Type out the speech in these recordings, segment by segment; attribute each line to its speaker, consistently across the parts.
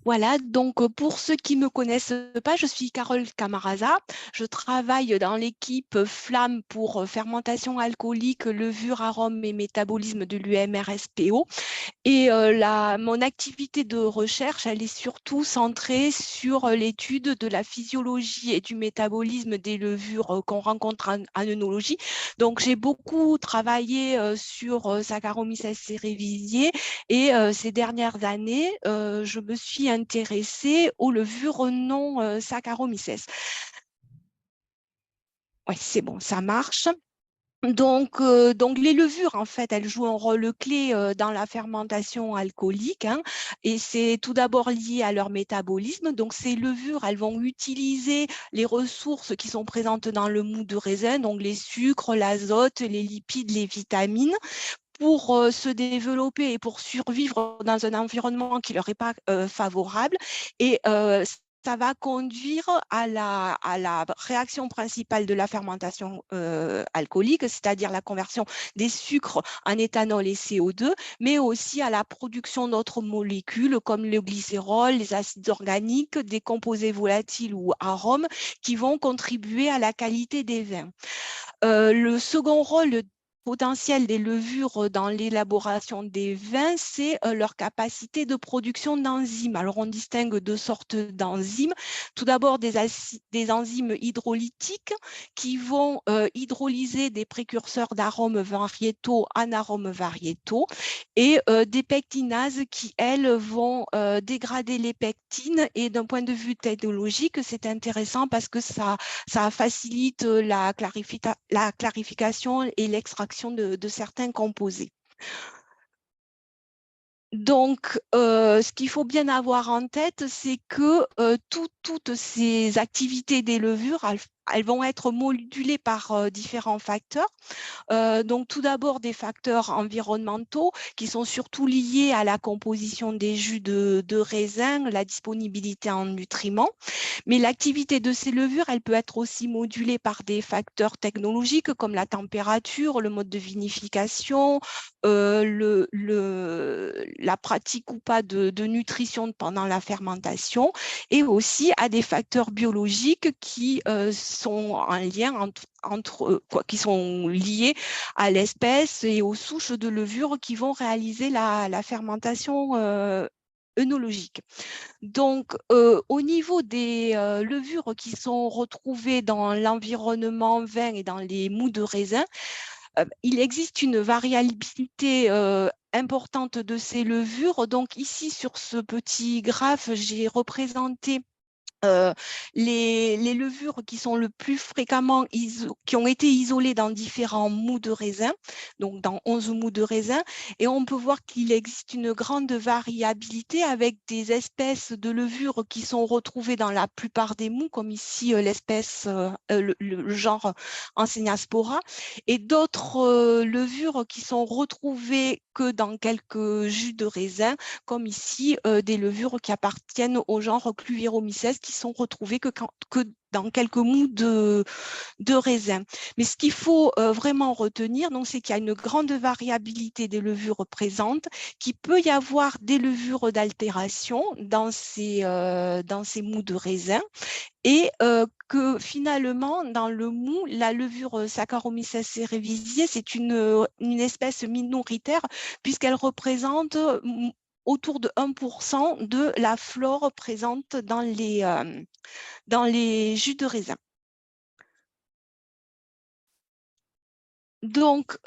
Speaker 1: Voilà, donc pour ceux qui ne me connaissent pas, je suis Carole Camarasa. Je travaille dans l'équipe Flamme pour fermentation alcoolique, levure, arôme et métabolisme de l'UMRSPO. Et mon activité de recherche, elle est surtout centrée sur l'étude de la physiologie et du métabolisme des levures qu'on rencontre en œnologie. Donc, j'ai beaucoup travaillé sur Saccharomyces cerevisiae et ces dernières années, je me suis intéressée aux levures non Saccharomyces. Oui, c'est bon, ça marche. Donc, les levures, en fait, elles jouent un rôle clé dans la fermentation alcoolique, hein, et c'est tout d'abord lié à leur métabolisme. Donc, ces levures, elles vont utiliser les ressources qui sont présentes dans le mou de raisin, donc les sucres, l'azote, les lipides, les vitamines, pour se développer et pour survivre dans un environnement qui leur est pas favorable. Et ça va conduire à la réaction principale de la fermentation alcoolique, c'est-à-dire la conversion des sucres en éthanol et CO2, mais aussi à la production d'autres molécules comme le glycérol, les acides organiques, des composés volatiles ou arômes qui vont contribuer à la qualité des vins. Le second rôle potentiel des levures dans l'élaboration des vins, c'est leur capacité de production d'enzymes. Alors, on distingue deux sortes d'enzymes. Tout d'abord, des enzymes hydrolytiques qui vont hydrolyser des précurseurs d'arômes variétaux en arômes variétaux et des pectinases qui, elles, vont dégrader les pectines. Et d'un point de vue technologique, c'est intéressant parce que ça facilite la clarification et l'extraction de certains composés. Donc, ce qu'il faut bien avoir en tête, c'est que toutes ces activités des levures, elles vont être modulées par différents facteurs. Donc, tout d'abord, des facteurs environnementaux qui sont surtout liés à la composition des jus de raisin, la disponibilité en nutriments. Mais l'activité de ces levures, elle peut être aussi modulée par des facteurs technologiques comme la température, le mode de vinification, la pratique ou pas de nutrition pendant la fermentation, et aussi à des facteurs biologiques qui sont en lien qui sont liés à l'espèce et aux souches de levure qui vont réaliser la fermentation œnologique. Donc, au niveau des levures qui sont retrouvées dans l'environnement vin et dans les mous de raisin, il existe une variabilité importante de ces levures. Donc, ici, sur ce petit graphe, j'ai représenté euh, les levures qui sont le plus fréquemment qui ont été isolées dans différents mous de raisin, donc dans 11 mous de raisin, et on peut voir qu'il existe une grande variabilité avec des espèces de levures qui sont retrouvées dans la plupart des mous, comme ici l'espèce, le genre Enseniaspora, et d'autres levures qui sont retrouvées que dans quelques jus de raisin, comme ici des levures qui appartiennent au genre Cluvieromyces qui sont retrouvées que dans quelques mous de raisin. Mais ce qu'il faut vraiment retenir, c'est qu'il y a une grande variabilité des levures présentes, qu'il peut y avoir des levures d'altération dans ces mous de raisin, et que finalement, dans le mou, la levure Saccharomyces cerevisiae, c'est une espèce minoritaire puisqu'elle représente autour de 1% de la flore présente dans les jus de raisin. Donc,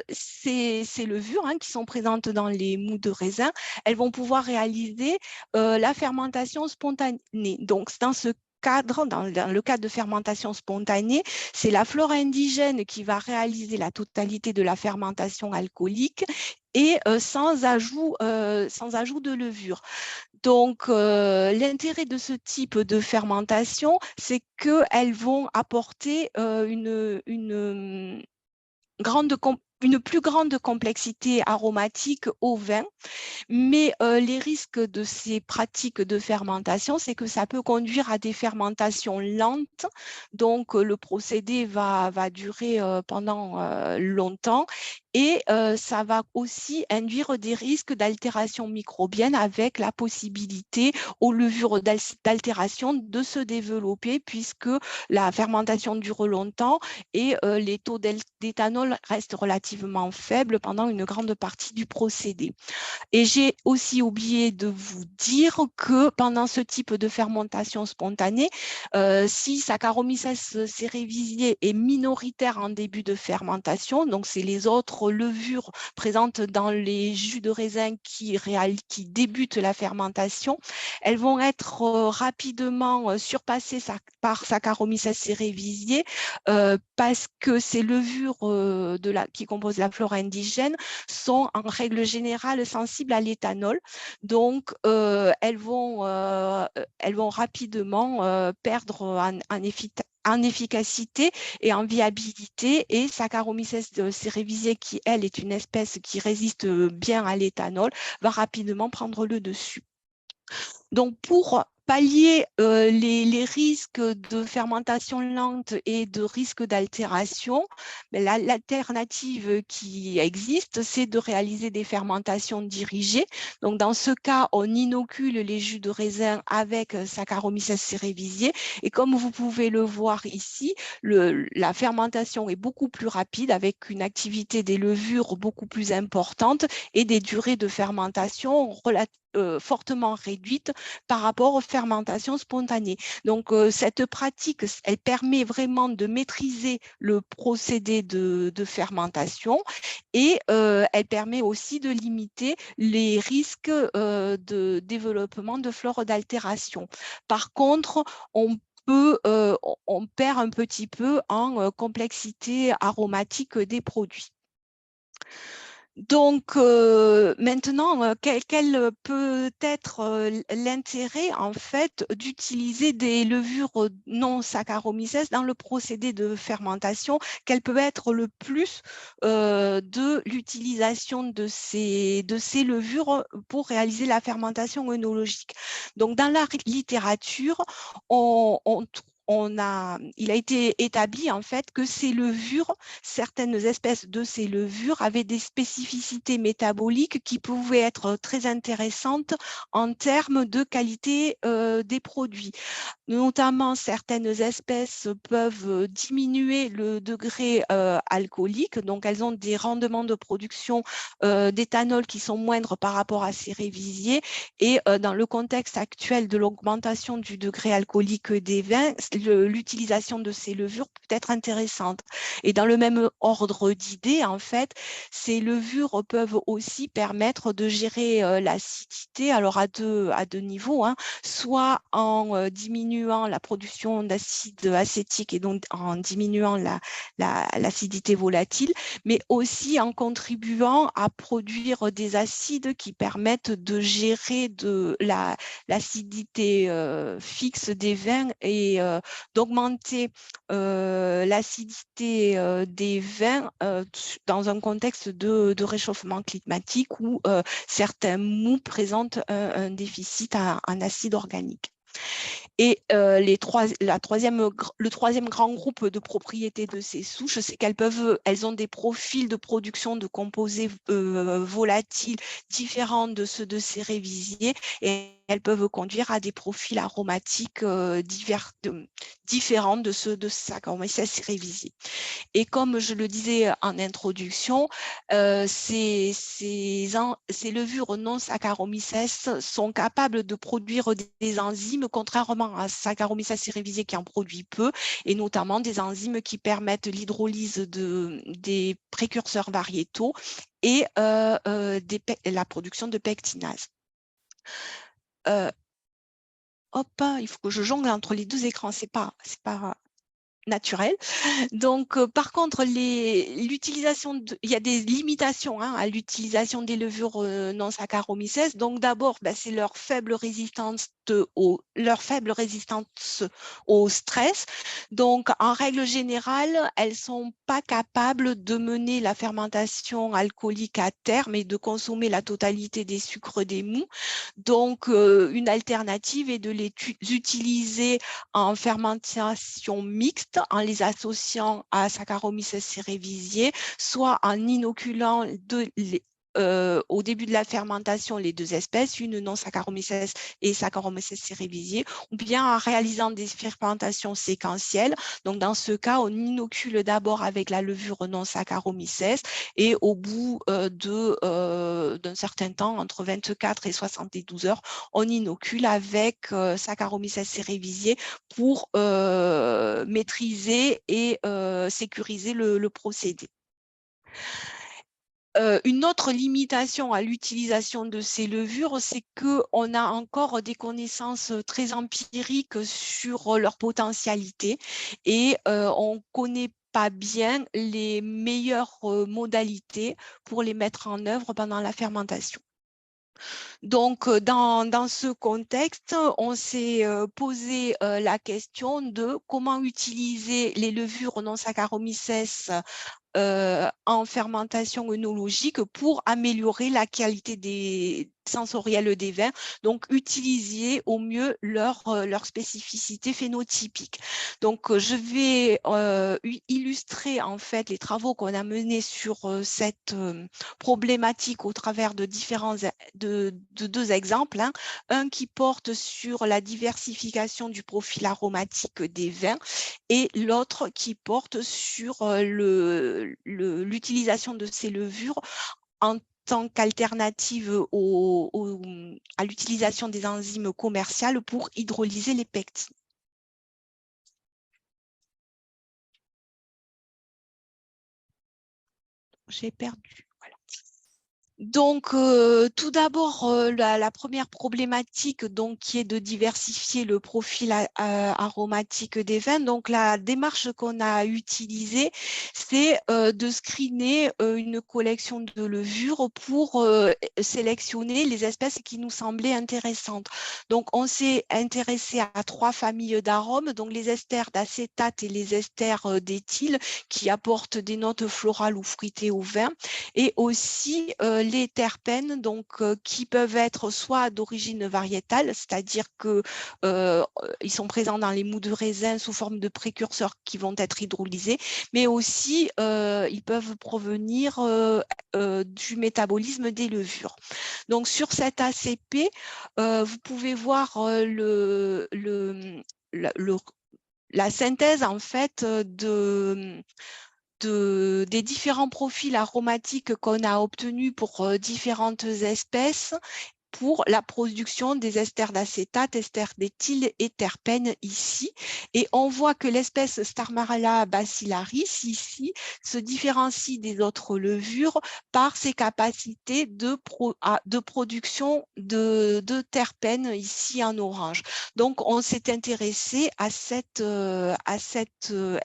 Speaker 1: ces levures qui sont présentes dans les mous de raisin, elles vont pouvoir réaliser la fermentation spontanée. Donc, dans ce cadre, dans le cadre de fermentation spontanée, c'est la flore indigène qui va réaliser la totalité de la fermentation alcoolique et sans ajout de levure. Donc, l'intérêt de ce type de fermentation, c'est qu'elles vont apporter une plus grande complexité aromatique au vin, mais les risques de ces pratiques de fermentation, c'est que ça peut conduire à des fermentations lentes, donc le procédé va durer pendant longtemps et ça va aussi induire des risques d'altération microbienne avec la possibilité aux levures d'altération de se développer puisque la fermentation dure longtemps et les taux d'éthanol restent relativement faibles pendant une grande partie du procédé. Et j'ai aussi oublié de vous dire que pendant ce type de fermentation spontanée, si Saccharomyces cerevisiae est minoritaire en début de fermentation, donc c'est les autres levures présentes dans les jus de raisin qui débutent la fermentation, elles vont être rapidement surpassées par Saccharomyces cerevisiae parce que ces levures qui composent la flore indigène sont en règle générale sensibles à l'éthanol. Donc, elles vont rapidement perdre en efficacité et en viabilité. Et Saccharomyces cerevisiae, qui, elle, est une espèce qui résiste bien à l'éthanol, va rapidement prendre le dessus. Donc, pour pallier les risques de fermentation lente et de risques d'altération, l'alternative qui existe, c'est de réaliser des fermentations dirigées. Donc, dans ce cas, on inocule les jus de raisin avec Saccharomyces cerevisiae. Et comme vous pouvez le voir ici, la fermentation est beaucoup plus rapide avec une activité des levures beaucoup plus importante et des durées de fermentation fortement réduites par rapport aux fermentations spontanées. Donc, cette pratique, elle permet vraiment de maîtriser le procédé de fermentation et elle permet aussi de limiter les risques de développement de flore d'altération. Par contre, on perd un petit peu en complexité aromatique des produits. Donc, maintenant, quel peut être l'intérêt, en fait, d'utiliser des levures non Saccharomyces dans le procédé de fermentation? Quel peut être le plus de l'utilisation de ces levures pour réaliser la fermentation œnologique? Donc, dans la littérature, il a été établi en fait que certaines espèces de ces levures avaient des spécificités métaboliques qui pouvaient être très intéressantes en termes de qualité des produits. Notamment, certaines espèces peuvent diminuer le degré alcoolique, donc elles ont des rendements de production d'éthanol qui sont moindres par rapport à ces cerevisiae. Et dans le contexte actuel de l'augmentation du degré alcoolique des vins, l'utilisation de ces levures peut être intéressante. Et dans le même ordre d'idées, en fait, ces levures peuvent aussi permettre de gérer l'acidité, alors à deux niveaux, hein, soit en diminuant la production d'acide acétique et donc en diminuant l'acidité volatile, mais aussi en contribuant à produire des acides qui permettent de gérer l'acidité fixe des vins et d'augmenter l'acidité des vins dans un contexte de réchauffement climatique où certains mous présentent un déficit en acide organique. Et le troisième grand groupe de propriétés de ces souches, c'est qu'elles ont des profils de production de composés volatiles différents de ceux de cerevisiae et elles peuvent conduire à des profils aromatiques différents de ceux de Saccharomyces cerevisiae. Et comme je le disais en introduction, ces levures non Saccharomyces sont capables de produire des enzymes, contrairement à Saccharomyces cerevisiae qui en produit peu, et notamment des enzymes qui permettent l'hydrolyse des précurseurs variétaux et la production de pectinase. Il faut que je jongle entre les deux écrans, c'est pas naturel. Donc, par contre, il y a des limitations à l'utilisation des levures non Saccharomyces. Donc, d'abord, c'est leur faible résistance au stress. Donc, en règle générale, elles ne sont pas capables de mener la fermentation alcoolique à terme et de consommer la totalité des sucres des mous. Donc, une alternative est de les utiliser en fermentation mixte en les associant à Saccharomyces cerevisiae, soit en inoculant au début de la fermentation les deux espèces, une non Saccharomyces et Saccharomyces cerevisiae, ou bien en réalisant des fermentations séquentielles. Donc, dans ce cas, on inocule d'abord avec la levure non Saccharomyces et au bout d'un certain temps, entre 24 et 72 heures, on inocule avec Saccharomyces cerevisiae pour maîtriser et sécuriser le procédé. Une autre limitation à l'utilisation de ces levures, c'est qu'on a encore des connaissances très empiriques sur leur potentialité et on ne connaît pas bien les meilleures modalités pour les mettre en œuvre pendant la fermentation. Donc, dans ce contexte, on s'est posé la question de comment utiliser les levures non Saccharomyces en fermentation œnologique pour améliorer la qualité sensorielle des vins, donc utiliser au mieux leur spécificité phénotypique. Donc, je vais illustrer en fait les travaux qu'on a menés sur cette problématique au travers de deux exemples, hein. Un qui porte sur la diversification du profil aromatique des vins et l'autre qui porte sur l'utilisation de ces levures en tant qu'alternative à l'utilisation des enzymes commerciales pour hydrolyser les pectines. J'ai perdu. Voilà. Donc, tout d'abord, la première problématique donc, qui est de diversifier le profil aromatique des vins. Donc, la démarche qu'on a utilisée, c'est de screener une collection de levures pour sélectionner les espèces qui nous semblaient intéressantes. Donc, on s'est intéressé à 3 familles d'arômes, donc les esters d'acétate et les esters d'éthyle, qui apportent des notes florales ou fruitées au vin, et aussi les terpènes, donc qui peuvent être soit d'origine variétale, c'est-à-dire que ils sont présents dans les mous de raisin sous forme de précurseurs qui vont être hydrolysés, mais aussi ils peuvent provenir du métabolisme des levures. Donc sur cet ACP, vous pouvez voir la synthèse en fait des différents profils aromatiques qu'on a obtenus pour différentes espèces pour la production des esters d'acétate, esters d'éthyle et terpènes ici. Et on voit que l'espèce Starmarella bacillaris ici se différencie des autres levures par ses capacités de production de terpènes ici en orange. Donc, on s'est intéressé à cette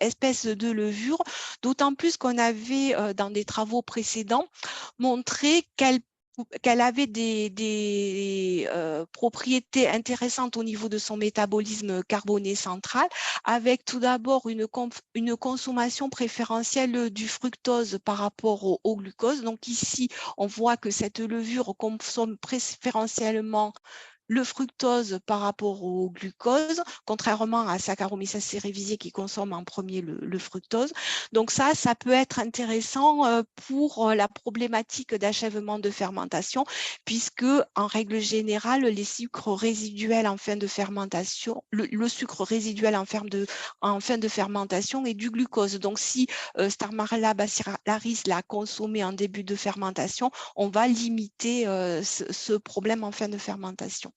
Speaker 1: espèce de levure, d'autant plus qu'on avait, dans des travaux précédents, montré qu'elle avait des propriétés intéressantes au niveau de son métabolisme carboné central, avec tout d'abord une consommation préférentielle du fructose par rapport au glucose. Donc ici, on voit que cette levure consomme préférentiellement le fructose par rapport au glucose, contrairement à Saccharomyces cerevisiae qui consomme en premier le fructose. Donc ça peut être intéressant pour la problématique d'achèvement de fermentation, puisque en règle générale, les sucres résiduels en fin de fermentation, le sucre résiduel en fin de fermentation est du glucose. Donc si Starmarella bacillaris l'a consommé en début de fermentation, on va limiter ce problème en fin de fermentation.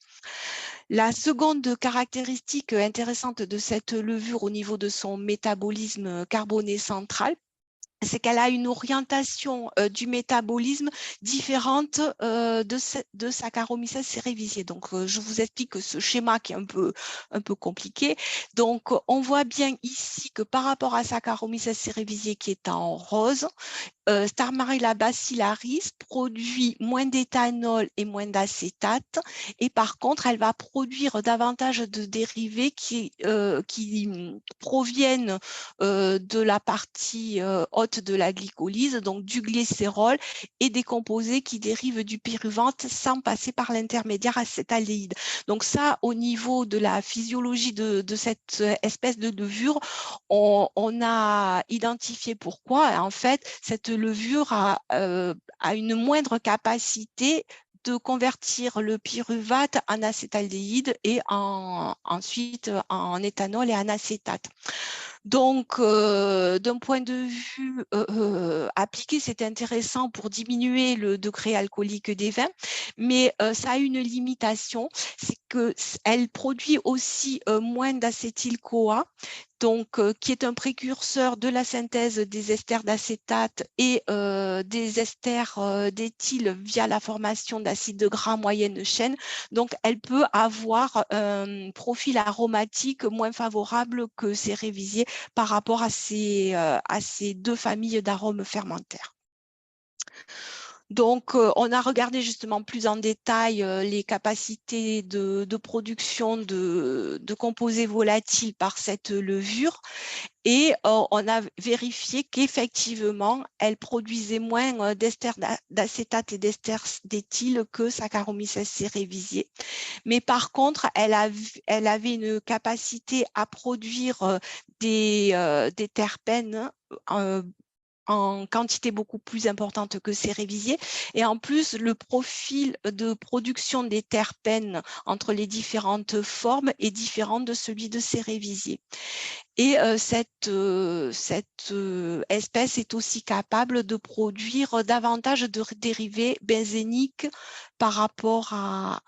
Speaker 1: La seconde caractéristique intéressante de cette levure au niveau de son métabolisme carboné central, c'est qu'elle a une orientation du métabolisme différente de Saccharomyces cerevisiae. Donc, je vous explique ce schéma qui est un peu compliqué. Donc, on voit bien ici que par rapport à Saccharomyces cerevisiae qui est en rose, Starmarella bacillaris produit moins d'éthanol et moins d'acétate, et par contre, elle va produire davantage de dérivés qui proviennent de la partie haute de la glycolyse, donc du glycérol et des composés qui dérivent du pyruvate sans passer par l'intermédiaire acétaldéhyde. Donc ça, au niveau de la physiologie de cette espèce de levure, on a identifié pourquoi. En fait, cette levure a une moindre capacité de convertir le pyruvate en acétaldéhyde et ensuite en éthanol et en acétate. Donc, d'un point de vue appliqué, c'est intéressant pour diminuer le degré alcoolique des vins, mais ça a une limitation, c'est qu'elle produit aussi moins d'acétyl-CoA, donc qui est un précurseur de la synthèse des esters d'acétate et des esters d'éthyle via la formation d'acides gras moyenne chaîne. Donc, elle peut avoir un profil aromatique moins favorable que ces révisiers par rapport à ces deux familles d'arômes fermentaires. Donc, on a regardé justement plus en détail les capacités de production de composés volatiles par cette levure et on a vérifié qu'effectivement, elle produisait moins d'ester d'acétate et d'ester d'éthyle que Saccharomyces cerevisiae. Mais par contre, elle avait une capacité à produire des terpènes en quantité beaucoup plus importante que Cerevisiae. Et en plus, le profil de production des terpènes entre les différentes formes est différent de celui de Cerevisiae. Et cette espèce est aussi capable de produire davantage de dérivés benzéniques par rapport à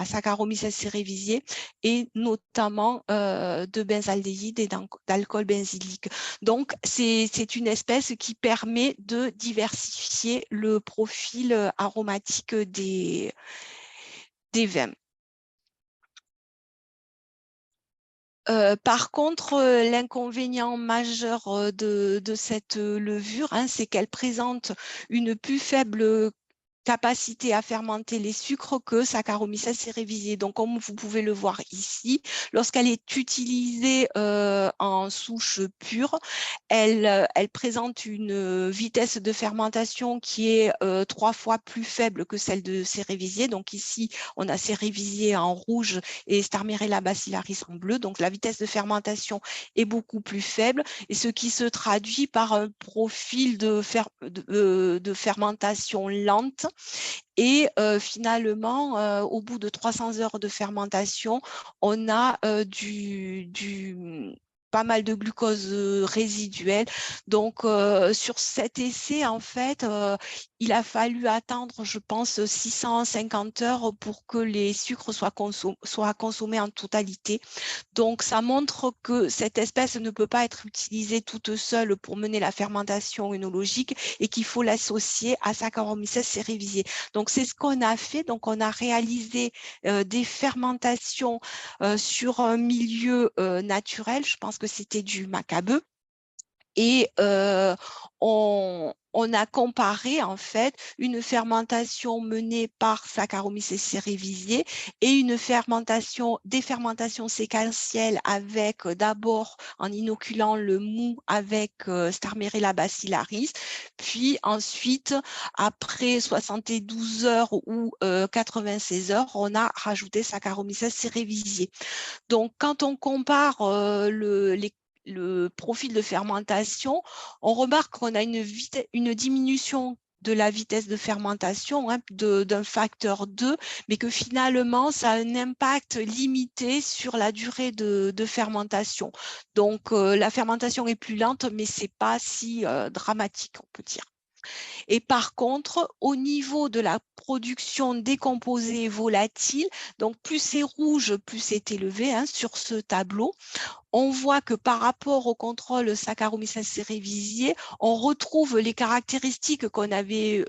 Speaker 1: Saccharomyces cerevisiae et notamment de benzaldéhyde et d'alcool benzylique. Donc, c'est une espèce qui permet de diversifier le profil aromatique des vins. Par contre, l'inconvénient majeur de cette levure, c'est qu'elle présente une plus faible capacité à fermenter les sucres que Saccharomyces cerevisiae. Donc, comme vous pouvez le voir ici, lorsqu'elle est utilisée en souche pure, elle présente une vitesse de fermentation qui est 3 fois plus faible que celle de Cerevisiae. Donc ici, on a Cerevisiae en rouge et Starmarella bacillaris en bleu. Donc la vitesse de fermentation est beaucoup plus faible, et ce qui se traduit par un profil de fermentation lente. Et finalement, au bout de 300 heures de fermentation, on a pas mal de glucose résiduelle. Donc, sur cet essai, en fait, il a fallu attendre, je pense, 650 heures pour que les sucres soient consommés en totalité. Donc, ça montre que cette espèce ne peut pas être utilisée toute seule pour mener la fermentation œnologique et qu'il faut l'associer à Saccharomyces cerevisiae. Donc, c'est ce qu'on a fait. Donc, on a réalisé des fermentations sur un milieu naturel. Je pense que c'était du macabeu. Et on a comparé en fait une fermentation menée par Saccharomyces cerevisiae et des fermentations séquentielles avec d'abord en inoculant le mou avec Starmarella bacillaris, puis ensuite après 72 heures ou 96 heures, on a rajouté Saccharomyces cerevisiae. Donc quand on compare le profil de fermentation, on remarque qu'on a une diminution de la vitesse de fermentation d'un facteur 2, mais que finalement, ça a un impact limité sur la durée de fermentation. Donc, la fermentation est plus lente, mais ce n'est pas si dramatique, on peut dire. Et par contre, au niveau de la production des composés volatiles, donc plus c'est rouge, plus c'est élevé sur ce tableau. On voit que par rapport au contrôle Saccharomyces cerevisiae, on retrouve les caractéristiques qu'on avait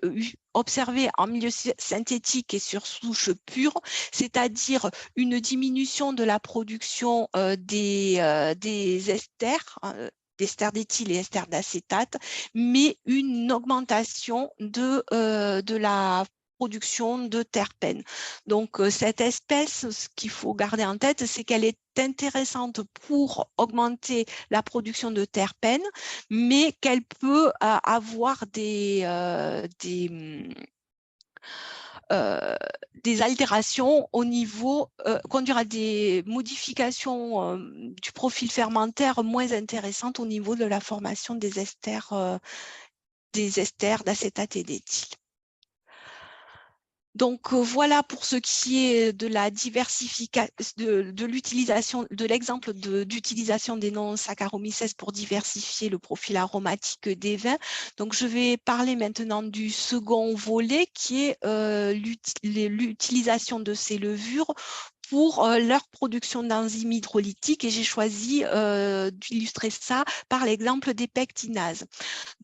Speaker 1: observées en milieu synthétique et sur souche pure, c'est-à-dire une diminution de la production des esters d'ester d'éthyle et ester d'acétate, mais une augmentation de la production de terpènes. Donc, cette espèce, ce qu'il faut garder en tête, c'est qu'elle est intéressante pour augmenter la production de terpènes, mais qu'elle peut avoir des altérations au niveau, conduire à des modifications du profil fermentaire moins intéressantes au niveau de la formation des esters d'acétate et d'éthyle. Donc voilà pour ce qui est de la diversification, de l'utilisation, de l'exemple d'utilisation des non-Saccharomyces pour diversifier le profil aromatique des vins. Donc je vais parler maintenant du second volet qui est l'utilisation de ces levures pour leur production d'enzymes hydrolytiques, et j'ai choisi d'illustrer ça par l'exemple des pectinases.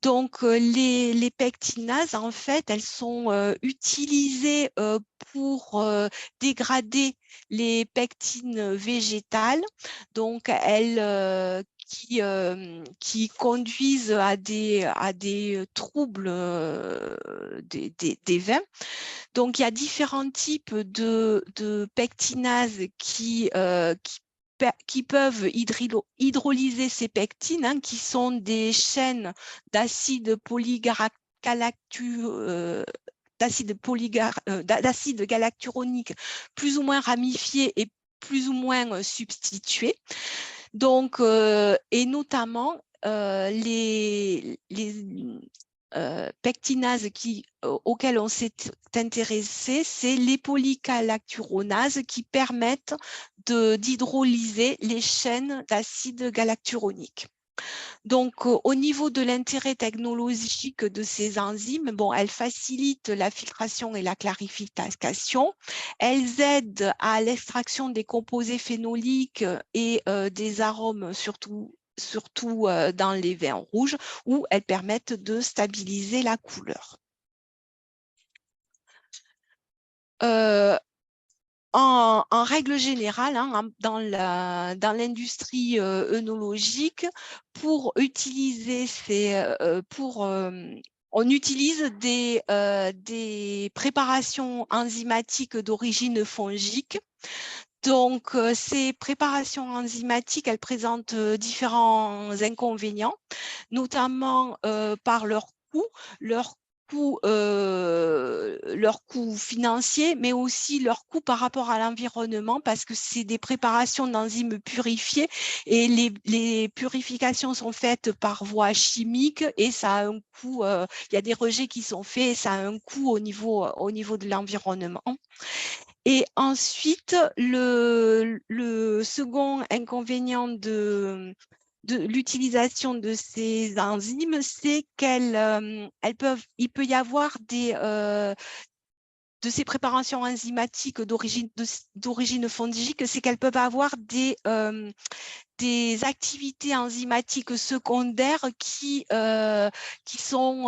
Speaker 1: Donc, les pectinases, en fait, elles sont utilisées pour dégrader les pectines végétales. Donc, elles qui conduisent à des troubles des vins. Donc, il y a différents types de pectinases qui peuvent hydrolyser ces pectines, hein, qui sont des chaînes d'acide d'acide galacturonique plus ou moins ramifiées et plus ou moins substituées. Donc, et notamment les pectinases auxquelles on s'est intéressé, c'est les polygalacturonases qui permettent d'hydrolyser les chaînes d'acide galacturonique. Donc, au niveau de l'intérêt technologique de ces enzymes, bon, elles facilitent la filtration et la clarification. Elles aident à l'extraction des composés phénoliques et des arômes, surtout dans les vins rouges, où elles permettent de stabiliser la couleur. En règle générale, hein, dans l'industrie œnologique, pour utiliser on utilise des préparations enzymatiques d'origine fongique. Donc, ces préparations enzymatiques, elles présentent différents inconvénients, notamment par leur coût financier, mais aussi leur coût par rapport à l'environnement, parce que c'est des préparations d'enzymes purifiées et les purifications sont faites par voie chimique et ça a un coût, il y a des rejets qui sont faits et ça a un coût au niveau de l'environnement. Et ensuite, le second inconvénient de l'utilisation de ces enzymes, c'est il peut y avoir de ces préparations enzymatiques d'origine fongique, c'est qu'elles peuvent avoir des activités enzymatiques secondaires qui sont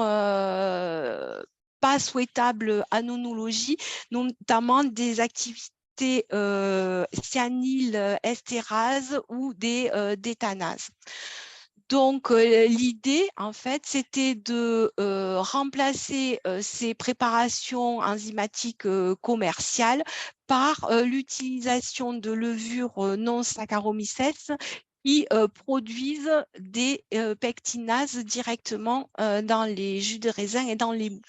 Speaker 1: pas souhaitables en œnologie, notamment des activités cyanylestérase ou des d'éthanases. Donc, l'idée, en fait, c'était de remplacer ces préparations enzymatiques commerciales par l'utilisation de levures non Saccharomyces qui produisent des pectinases directement dans les jus de raisin et dans les mous.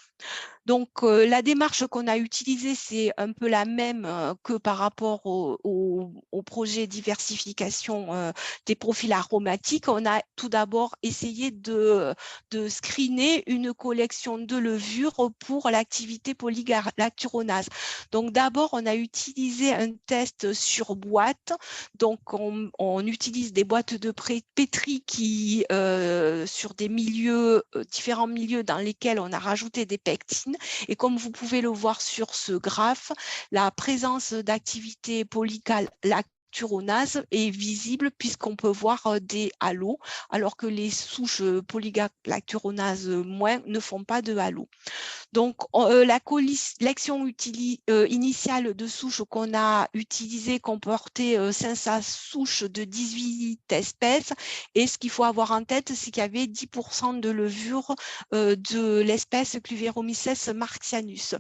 Speaker 1: Donc, la démarche qu'on a utilisée, c'est un peu la même que par rapport au projet diversification des profils aromatiques. On a tout d'abord essayé de screener une collection de levures pour l'activité polygalacturonase. Donc, d'abord, on a utilisé un test sur boîte. Donc, on utilise des boîtes de pétri qui, sur des milieux, différents milieux dans lesquels on a rajouté des pectines. Et comme vous pouvez le voir sur ce graphe, la présence d'activité polygalacturonase galacturonase est visible puisqu'on peut voir des halos, alors que les souches polygalacturonase moins ne font pas de halos. Donc, la collection initiale de souches qu'on a utilisée comportait 500 souches de 18 espèces. Et ce qu'il faut avoir en tête, c'est qu'il y avait 10% de levure de l'espèce Cluveromyces marxianus.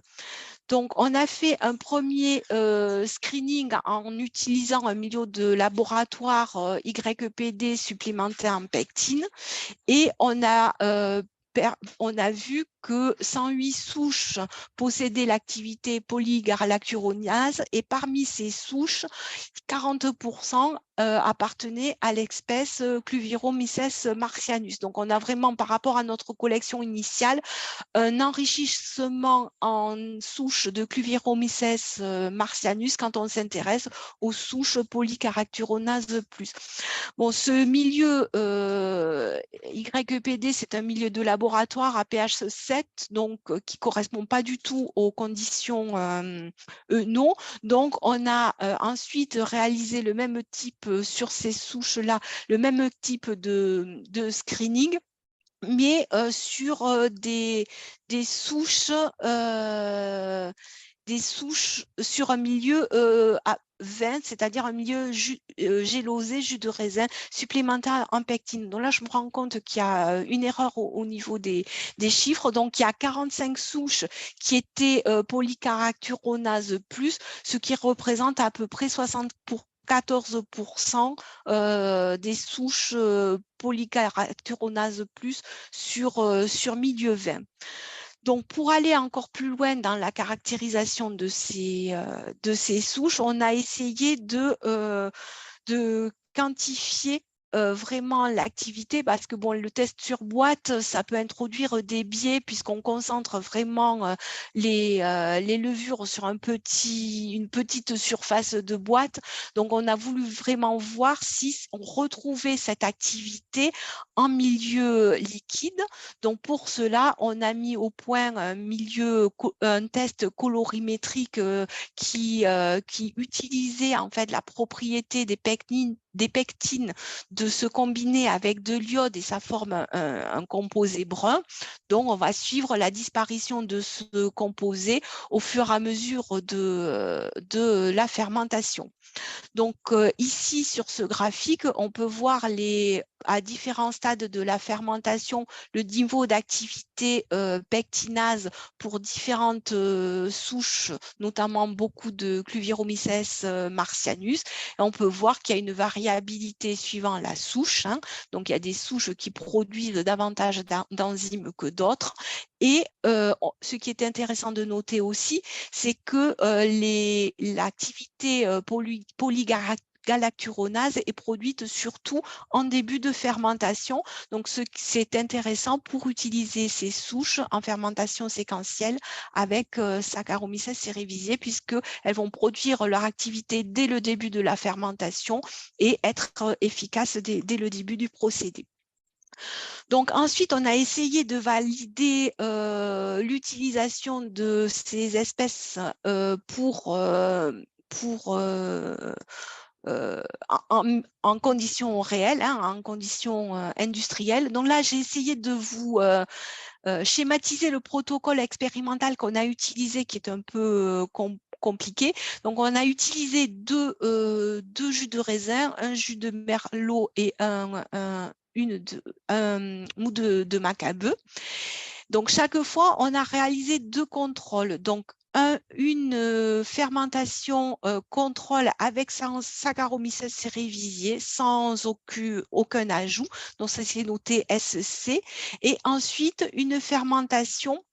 Speaker 1: Donc, on a fait un premier screening en utilisant un milieu de laboratoire YEPD supplémenté en pectine et on a vu que 108 souches possédaient l'activité polygalacturonase et parmi ces souches, 40% appartenaient à l'espèce Cluveromyces marxianus. Donc, on a vraiment, par rapport à notre collection initiale, un enrichissement en souches de Cluveromyces marxianus quand on s'intéresse aux souches polygalacturonase plus. Bon, ce milieu YEPD, c'est un milieu de laboratoire à pH 7, donc qui ne correspond pas du tout aux conditions ENO. Donc, on a ensuite réalisé le même type sur ces souches-là, le même type de screening, mais sur des souches sur un milieu à 20, c'est-à-dire un milieu gélosé, jus de raisin, supplémentaire en pectine. Donc là, je me rends compte qu'il y a une erreur au niveau des chiffres. Donc, il y a 45 souches qui étaient polygalacturonase plus, ce qui représente à peu près 14% des souches polygalacturonase plus sur milieu 20. Donc, pour aller encore plus loin dans la caractérisation de ces souches, on a essayé de quantifier vraiment l'activité parce que bon, le test sur boîte, ça peut introduire des biais puisqu'on concentre vraiment les levures sur une petite surface de boîte. Donc, on a voulu vraiment voir si on retrouvait cette activité en milieu liquide. Donc, pour cela, on a mis au point un test colorimétrique qui utilisait en fait la propriété des pectines de se combiner avec de l'iode et ça forme un composé brun. Donc, on va suivre la disparition de ce composé au fur et à mesure de la fermentation. Donc, ici, sur ce graphique, on peut voir à différents stades de la fermentation, le niveau d'activité pectinase pour différentes souches, notamment beaucoup de Cluveromyces marxianus. Et on peut voir qu'il y a une variabilité suivant la souche. Hein. Donc, il y a des souches qui produisent davantage d'enzymes que d'autres. Et ce qui est intéressant de noter aussi, c'est que l'activité polygalacturonase est produite surtout en début de fermentation. Donc, c'est intéressant pour utiliser ces souches en fermentation séquentielle avec Saccharomyces cerevisiae puisqu'elles vont produire leur activité dès le début de la fermentation et être efficaces dès le début du procédé. Donc ensuite, on a essayé de valider l'utilisation de ces espèces en conditions réelles, hein, en conditions industrielles. Donc là, j'ai essayé de vous schématiser le protocole expérimental qu'on a utilisé, qui est un peu compliqué. Donc, on a utilisé deux jus de raisin, un jus de merlot et un mou de macabeu. Donc, chaque fois, on a réalisé deux contrôles. Donc, une fermentation contrôle avec Saccharomyces cerevisiae sans aucun ajout. Donc, ça, c'est noté SC. Et ensuite, une fermentation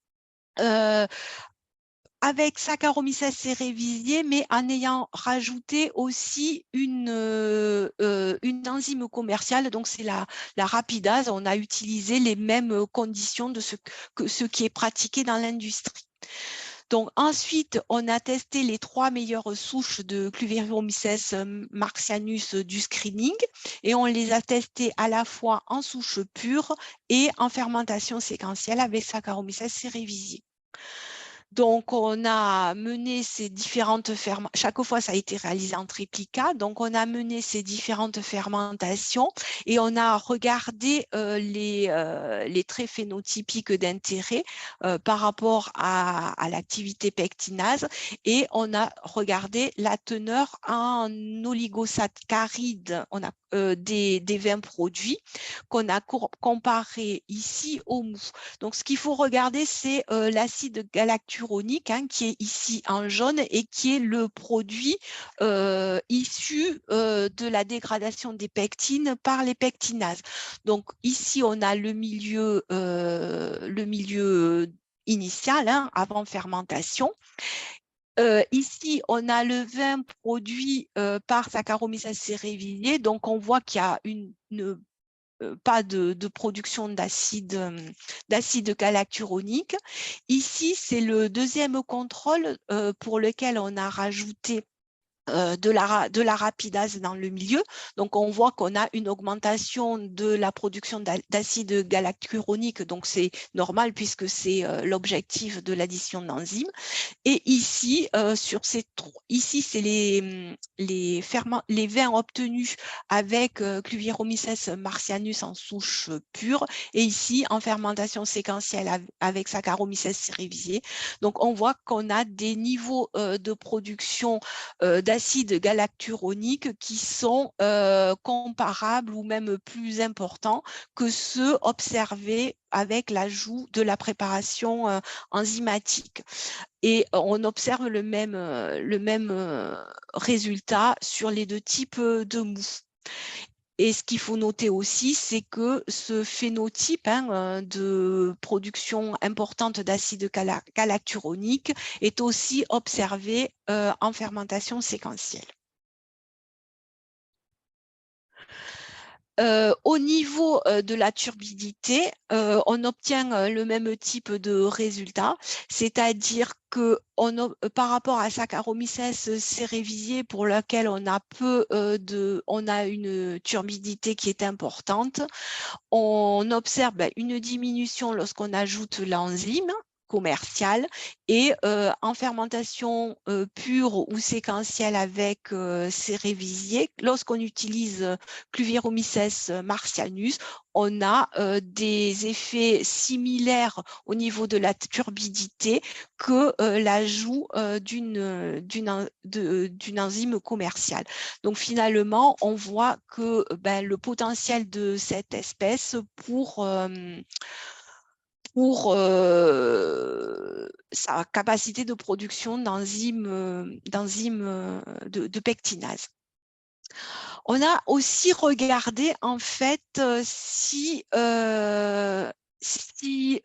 Speaker 1: avec Saccharomyces cerevisiae, mais en ayant rajouté aussi une enzyme commerciale, donc c'est la rapidase. On a utilisé les mêmes conditions de ce qui est pratiqué dans l'industrie. Donc ensuite, on a testé les 3 meilleures souches de Cluveromyces marxianus du screening et on les a testées à la fois en souche pure et en fermentation séquentielle avec Saccharomyces cerevisiae. Donc, on a mené ces différentes fermentations. Chaque fois, ça a été réalisé en triplicat. Donc, on a mené ces différentes fermentations et on a regardé les traits phénotypiques d'intérêt par rapport à l'activité pectinase et on a regardé la teneur en oligosaccharides des vins produits qu'on a comparé ici au mou. Donc, ce qu'il faut regarder, c'est l'acide galacturonique qui est ici en jaune et qui est le produit issu de la dégradation des pectines par les pectinases. Donc, ici, on a le milieu initial, avant fermentation. Ici, on a le vin produit par Saccharomyces cerevisiae. Donc, on voit qu'il y a pas de production d'acide galacturonique. Ici, c'est le deuxième contrôle pour lequel on a rajouté de la rapidase dans le milieu. Donc, on voit qu'on a une augmentation de la production d'acide galacturonique. Donc, c'est normal puisque c'est l'objectif de l'addition d'enzymes. Et ici, ici c'est les vins obtenus avec Cluvieromyces marcianus en souche pure et ici en fermentation séquentielle avec Saccharomyces cerevisiae. Donc, on voit qu'on a des niveaux de production d'acide galacturonique qui sont comparables ou même plus importants que ceux observés avec l'ajout de la préparation enzymatique. Et on observe le même résultat sur les deux types de mou. Et ce qu'il faut noter aussi, c'est que ce phénotype de production importante d'acide galacturonique est aussi observé en fermentation séquentielle. Au niveau de la turbidité, on obtient le même type de résultat, c'est-à-dire que par rapport à Saccharomyces cerevisiae pour laquelle on a une turbidité qui est importante, on observe une diminution lorsqu'on ajoute l'enzyme commerciale et en fermentation pure ou séquentielle avec cerevisiae, lorsqu'on utilise Cluvieromyces marcianus, on a des effets similaires au niveau de la turbidité que l'ajout d'une enzyme commerciale. Donc finalement, on voit que le potentiel de cette espèce pour sa capacité de production d'enzymes de pectinase. On a aussi regardé en fait si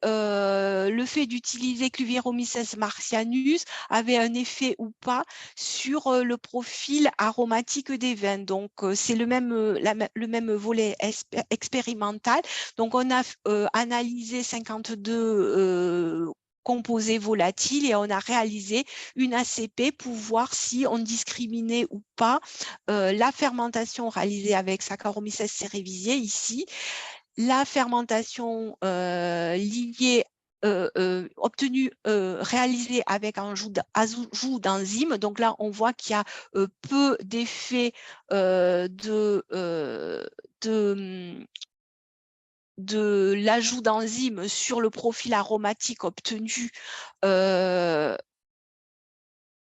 Speaker 1: le fait d'utiliser Cluvieromyces marcianus avait un effet ou pas sur le profil aromatique des vins. Donc, c'est le même volet expérimental. Donc, on a analysé 52 composés volatiles et on a réalisé une ACP pour voir si on discriminait ou pas la fermentation réalisée avec Saccharomyces cerevisiae ici, la fermentation obtenue, réalisée avec un ajout d'enzymes. Donc là, on voit qu'il y a peu d'effets de l'ajout d'enzymes sur le profil aromatique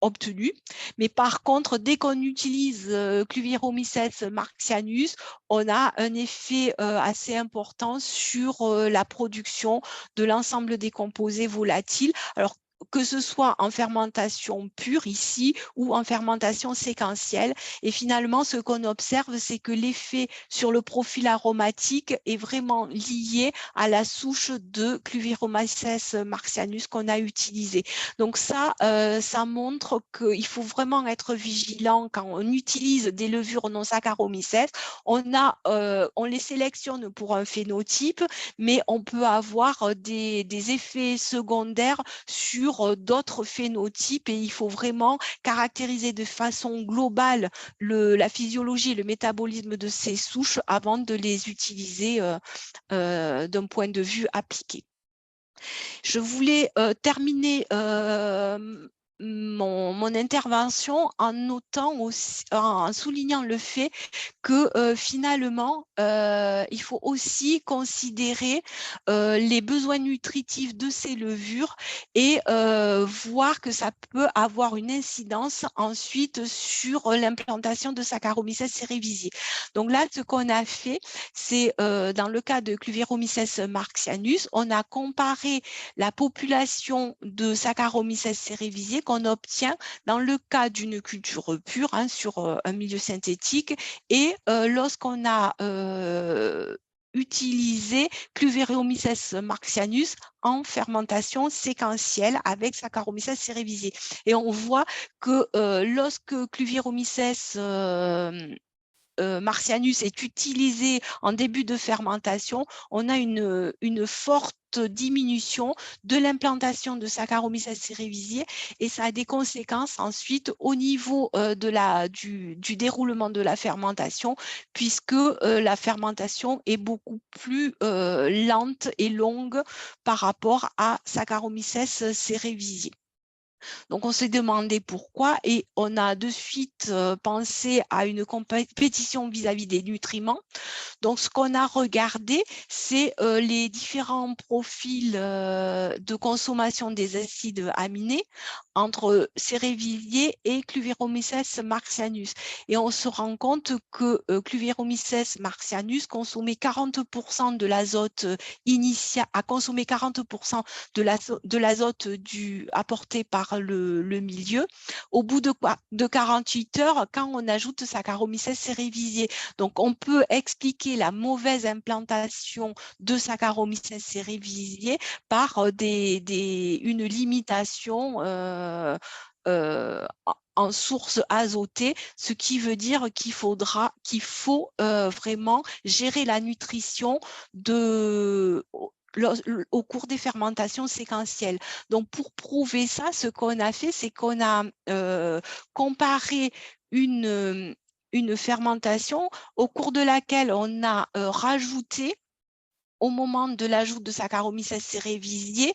Speaker 1: obtenu. Mais par contre, dès qu'on utilise Cluvieromyces marcianus, on a un effet assez important sur la production de l'ensemble des composés volatiles. Alors, que ce soit en fermentation pure ici ou en fermentation séquentielle. Et finalement, ce qu'on observe, c'est que l'effet sur le profil aromatique est vraiment lié à la souche de Cluvieromyces marcianus qu'on a utilisée. Donc ça montre qu'il faut vraiment être vigilant quand on utilise des levures non Saccharomyces. On les sélectionne pour un phénotype, mais on peut avoir des effets secondaires sur d'autres phénotypes et il faut vraiment caractériser de façon globale la physiologie et le métabolisme de ces souches avant de les utiliser d'un point de vue appliqué. Je voulais terminer mon intervention en notant aussi, en soulignant le fait que finalement, il faut aussi considérer les besoins nutritifs de ces levures et voir que ça peut avoir une incidence ensuite sur l'implantation de Saccharomyces cerevisiae. Donc là, ce qu'on a fait, c'est dans le cas de Cluveromyces marxianus, on a comparé la population de Saccharomyces cerevisiae qu'on obtient dans le cas d'une culture pure sur un milieu synthétique et lorsqu'on a utilisé Cluveromyces marxianus en fermentation séquentielle avec Saccharomyces cerevisiae. Et on voit que lorsque Cluveromyces marcianus est utilisé en début de fermentation, on a une forte diminution de l'implantation de Saccharomyces cerevisiae et ça a des conséquences ensuite au niveau du déroulement de la fermentation puisque la fermentation est beaucoup plus lente et longue par rapport à Saccharomyces cerevisiae. Donc, on s'est demandé pourquoi et on a de suite pensé à une compétition vis-à-vis des nutriments. Donc, ce qu'on a regardé, c'est les différents profils de consommation des acides aminés entre Cerevisiae et Cluveromyces marxianus. Et on se rend compte que Cluveromyces marxianus consommait 40% de l'azote initial, a consommé 40% de l'azote apporté par le milieu au bout de 48 heures quand on ajoute Saccharomyces cerevisiae. Donc, on peut expliquer la mauvaise implantation de Saccharomyces cerevisiae par une limitation en source azotée, ce qui veut dire qu'il faut vraiment gérer la nutrition au cours des fermentations séquentielles. Donc, pour prouver ça, ce qu'on a fait, c'est qu'on a comparé une fermentation au cours de laquelle on a rajouté au moment de l'ajout de Saccharomyces cerevisiae,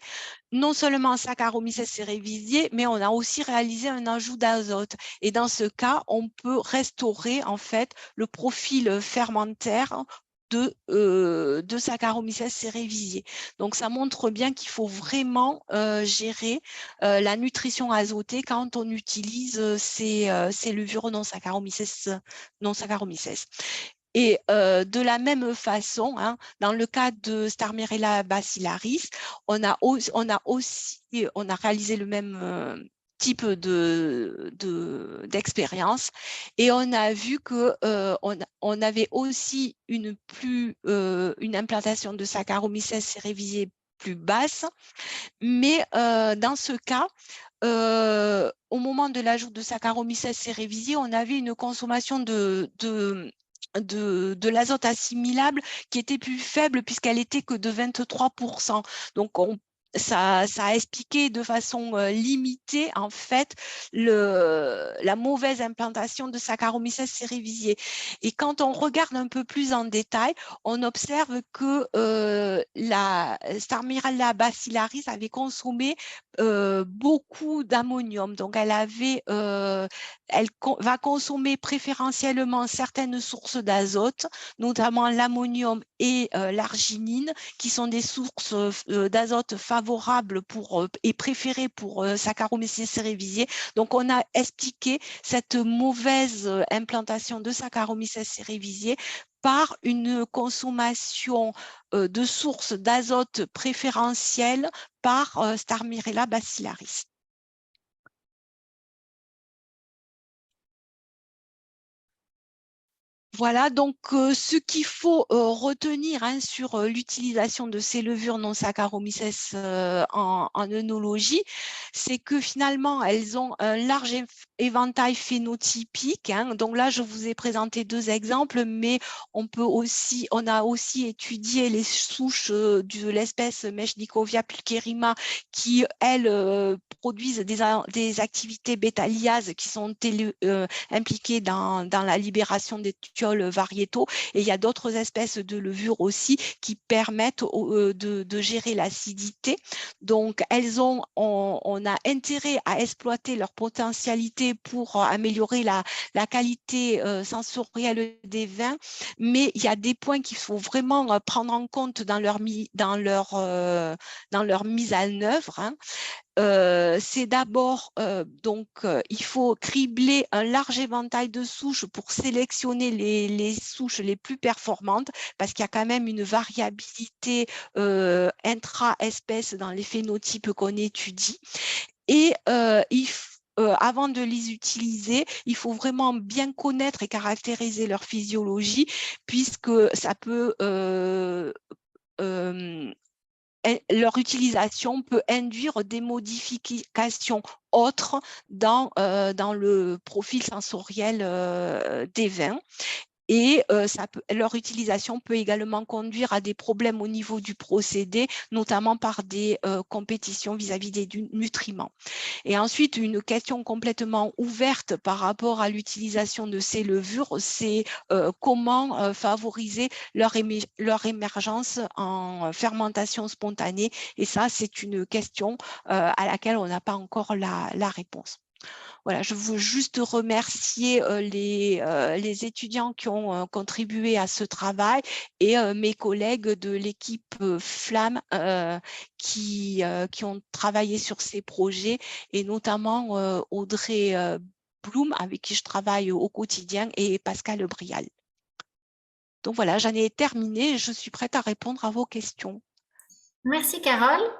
Speaker 1: non seulement Saccharomyces cerevisiae, mais on a aussi réalisé un ajout d'azote. Et dans ce cas, on peut restaurer en fait le profil fermentaire de Saccharomyces cerevisiae. Donc, ça montre bien qu'il faut vraiment gérer la nutrition azotée quand on utilise ces levures non Saccharomyces. Et de la même façon, dans le cas de Starmirella bacillaris, on a réalisé le même type d'expérience et on a vu que on avait aussi une implantation de Saccharomyces cerevisiae plus basse, mais dans ce cas, au moment de l'ajout de Saccharomyces cerevisiae, on avait une consommation de l'azote assimilable qui était plus faible puisqu'elle était que de 23%. Donc, ça a expliqué de façon limitée en fait la mauvaise implantation de Saccharomyces cerevisiae. Et quand on regarde un peu plus en détail, on observe que la Starmirella bacillaris avait consommé beaucoup d'ammonium. Donc, elle va consommer préférentiellement certaines sources d'azote, notamment l'ammonium et l'arginine, qui sont des sources d'azote favorables et préférées pour Saccharomyces cerevisiae. Donc, on a expliqué cette mauvaise implantation de Saccharomyces cerevisiae par une consommation de sources d'azote préférentielles par Starmirella bacillaris. Voilà, donc ce qu'il faut retenir sur l'utilisation de ces levures non Saccharomyces en œnologie, c'est que finalement, elles ont un large éventail phénotypique. Donc là, je vous ai présenté 2 exemples, mais on a aussi étudié les souches de l'espèce Mechnicovia pulcherrima qui, elles, produisent des activités bêta-liases qui sont impliquées dans la libération des pétioles variétaux. Et il y a d'autres espèces de levures aussi qui permettent de gérer l'acidité. Donc, on a intérêt à exploiter leur potentialité pour améliorer la qualité sensorielle des vins, mais il y a des points qu'il faut vraiment prendre en compte dans leur mise en œuvre. Hein. C'est d'abord, il faut cribler un large éventail de souches pour sélectionner les souches les plus performantes, parce qu'il y a quand même une variabilité intra-espèce dans les phénotypes qu'on étudie. Et avant de les utiliser, il faut vraiment bien connaître et caractériser leur physiologie, puisque ça peut leur utilisation peut induire des modifications autres dans le profil sensoriel des vins. Et leur utilisation peut également conduire à des problèmes au niveau du procédé, notamment par des compétitions vis-à-vis des nutriments. Et ensuite, une question complètement ouverte par rapport à l'utilisation de ces levures, c'est comment favoriser leur émergence en fermentation spontanée. Et ça, c'est une question à laquelle on n'a pas encore la réponse. Voilà, je veux juste remercier les étudiants qui ont contribué à ce travail et mes collègues de l'équipe Flamme qui ont travaillé sur ces projets, et notamment Audrey Blum, avec qui je travaille au quotidien, et Pascal Brial. Donc voilà, j'en ai terminé. Je suis prête à répondre à vos questions.
Speaker 2: Merci Carole.